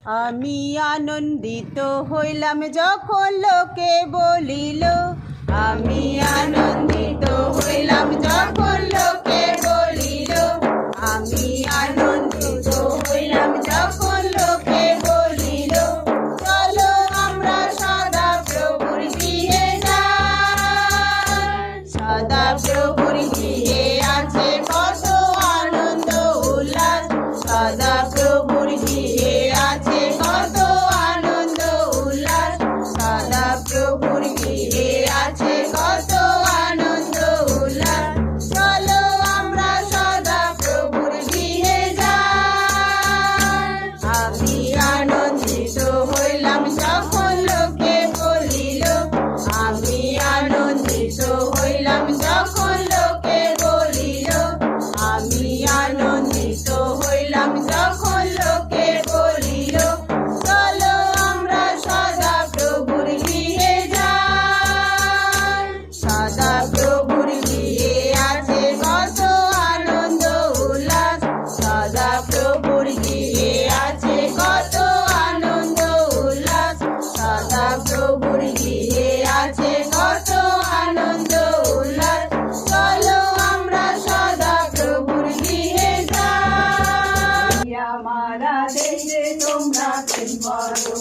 আমি আনন্দিত হইলাম যখন লোকে বলিল, আমি আনন্দিত হইলাম যখন লোকে বলিল, আমি আনন্দিত হইলাম যখন লোকে বলিল, চলো আমরা সদা প্রভুর গৃহে যাই। সদা প্রভুর গৃহে আছে কত আনন্দ উল্লাস, সদা প্রভুর গৃহে আছে কত আনন্দ উল্লাস, সদা প্রভুর গৃহে আছে কত আনন্দ উল্লাস, চলো আমরা সদা প্রভুর গৃহে যাই। আমি আনন্দিত হইলাম যখন লোকে বলিল, আমি আনন্দিত হইলাম যখন লোকে বলিল, আমি আনন্দিত হইলাম যখন লোকে বলিল, চলো আমরা সদা প্রভুর গৃহে যাই। সদা প্রভুর গৃহে আছে কত আনন্দ উল্লাস, সদা প্রভুর গৃহে আছে কত আনন্দ উল্লাস, সদা প্রভুর গৃহে আছে কত আনন্দ উল্লাস, চলো আমরা সদা প্রভুর গৃহে যাই। আমার দেশে তোমরা প্রেম করো,